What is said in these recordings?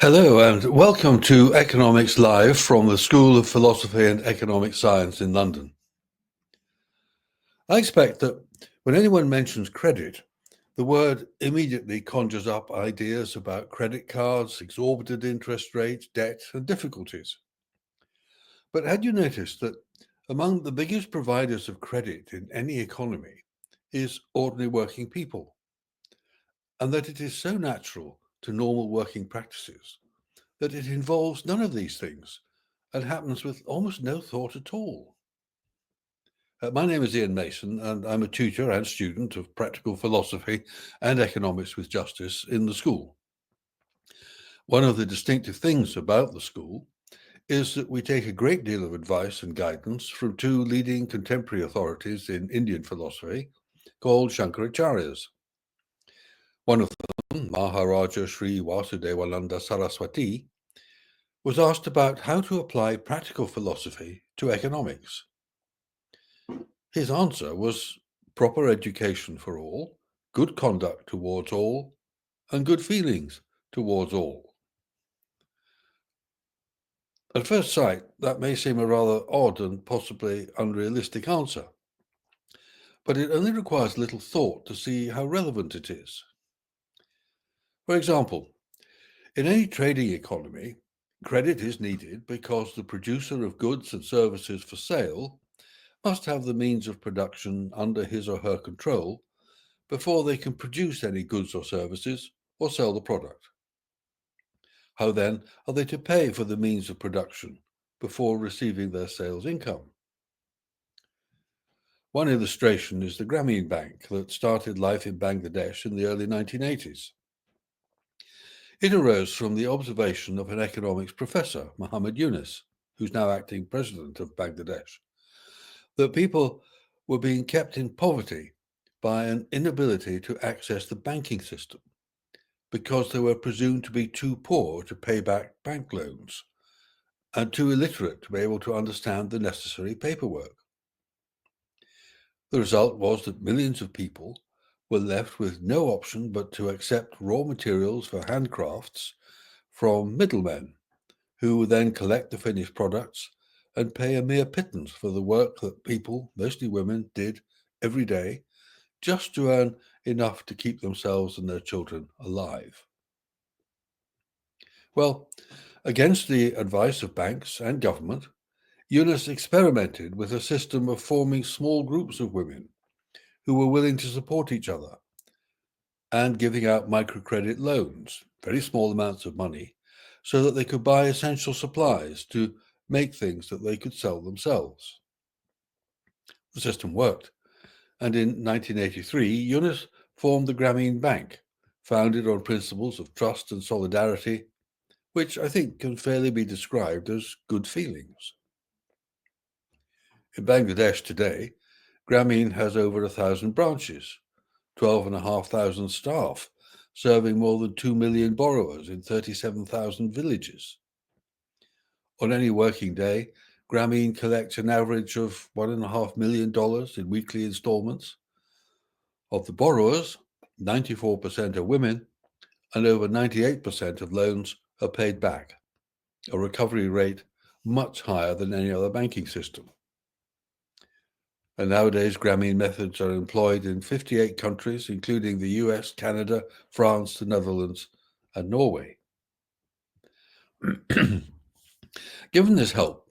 Hello and welcome to Economics Live from the School of Philosophy and Economic Science in London. I expect that when anyone mentions credit, the word immediately conjures up ideas about credit cards, exorbitant interest rates, debt, and difficulties. But had you noticed that among the biggest providers of credit in any economy is ordinary working people, and that it is so natural to normal working practices that it involves none of these things and happens with almost no thought at all? My name is Ian Mason, and I'm a tutor and student of practical philosophy and economics with justice in the school. One of the distinctive things about the school is that we take a great deal of advice and guidance from two leading contemporary authorities in Indian philosophy called Shankaracharyas. One of them, Maharaja Sri Vasudevananda Saraswati, was asked about how to apply practical philosophy to economics. His answer was proper education for all, good conduct towards all, and good feelings towards all. At first sight, that may seem a rather odd and possibly unrealistic answer, but it only requires little thought to see how relevant it is. For example, in any trading economy, credit is needed because the producer of goods and services for sale must have the means of production under his or her control before they can produce any goods or services or sell the product. How then are they to pay for the means of production before receiving their sales income? One illustration is the Grameen Bank that started life in Bangladesh in the early 1980s. It arose from the observation of an economics professor, Muhammad Yunus, who's now acting president of Bangladesh, that people were being kept in poverty by an inability to access the banking system because they were presumed to be too poor to pay back bank loans and too illiterate to be able to understand the necessary paperwork. The result was that millions of people were left with no option but to accept raw materials for handcrafts from middlemen, who would then collect the finished products and pay a mere pittance for the work that people, mostly women, did every day just to earn enough to keep themselves and their children alive. Well, against the advice of banks and government, Eunice experimented with a system of forming small groups of women who were willing to support each other and giving out microcredit loans, very small amounts of money, so that they could buy essential supplies to make things that they could sell themselves. The system worked, and in 1983, Eunice formed the Grameen Bank, founded on principles of trust and solidarity, which I think can fairly be described as good feelings. In Bangladesh today, Grameen has over 1,000 branches, 12,500 staff, serving more than 2 million borrowers in 37,000 villages. On any working day, Grameen collects an average of $1.5 million in weekly installments. Of the borrowers, 94% are women, and over 98% of loans are paid back, a recovery rate much higher than any other banking system. And nowadays, Grameen methods are employed in 58 countries, including the US, Canada, France, the Netherlands, and Norway. Given this help,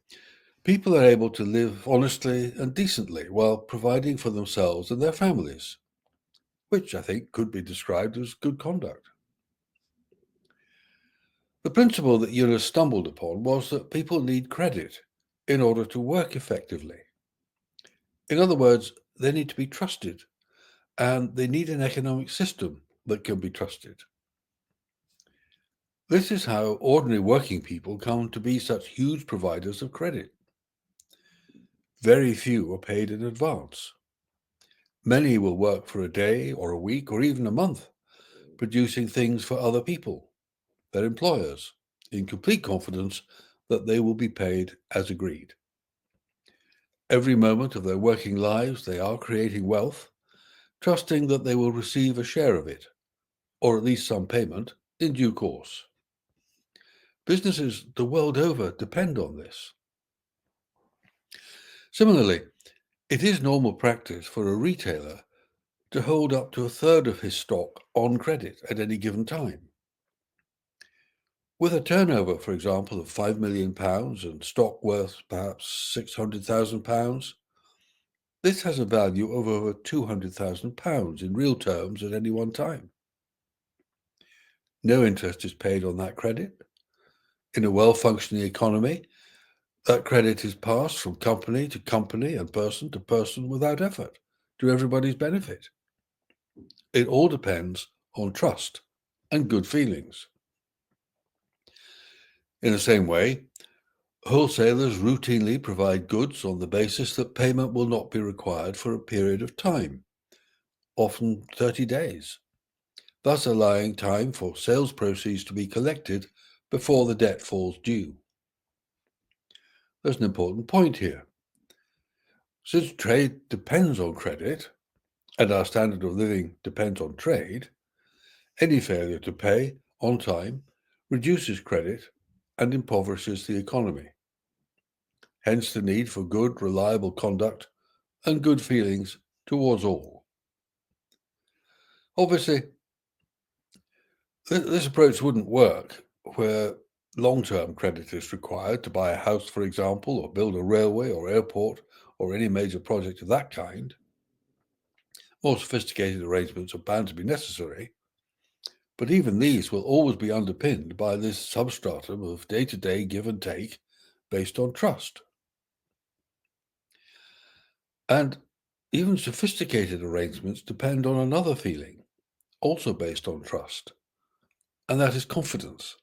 people are able to live honestly and decently while providing for themselves and their families, which I think could be described as good conduct. The principle that Eunice stumbled upon was that people need credit in order to work effectively. In other words, they need to be trusted, and they need an economic system that can be trusted. This is how ordinary working people come to be such huge providers of credit. Very few are paid in advance. Many will work for a day or a week or even a month, producing things for other people, their employers, in complete confidence that they will be paid as agreed. Every moment of their working lives, they are creating wealth, trusting that they will receive a share of it, or at least some payment, in due course. Businesses the world over depend on this. Similarly, it is normal practice for a retailer to hold up to a third of his stock on credit at any given time. With a turnover, for example, of £5 million and stock worth perhaps £600,000, this has a value of over £200,000 in real terms at any one time. No interest is paid on that credit. In a well-functioning economy, that credit is passed from company to company and person to person without effort, to everybody's benefit. It all depends on trust and good feelings. In the same way, wholesalers routinely provide goods on the basis that payment will not be required for a period of time, often 30 days, thus allowing time for sales proceeds to be collected before the debt falls due. There's an important point here. Since trade depends on credit, and our standard of living depends on trade, any failure to pay on time reduces credit and impoverishes the economy. Hence the need for good, reliable conduct and good feelings towards all. Obviously, this approach wouldn't work where long-term credit is required to buy a house, for example, or build a railway or airport or any major project of that kind. More sophisticated arrangements are bound to be necessary, but even these will always be underpinned by this substratum of day-to-day give and take based on trust. And even sophisticated arrangements depend on another feeling, also based on trust, and that is confidence.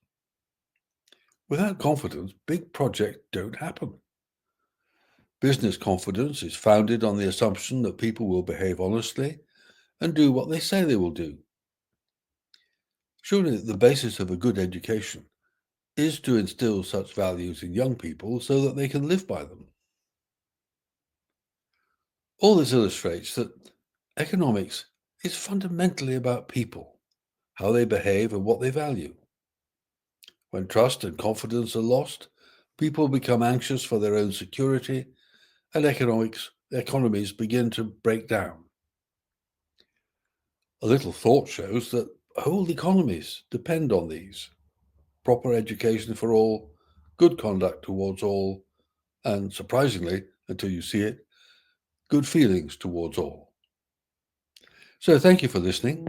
Without confidence, big projects don't happen. Business confidence is founded on the assumption that people will behave honestly and do what they say they will do. Surely the basis of a good education is to instill such values in young people so that they can live by them. All this illustrates that economics is fundamentally about people, how they behave and what they value. When trust and confidence are lost, people become anxious for their own security and economies begin to break down. A little thought shows that whole economies depend on these: proper education for all, good conduct towards all, and surprisingly, until you see it, good feelings towards all. So thank you for listening.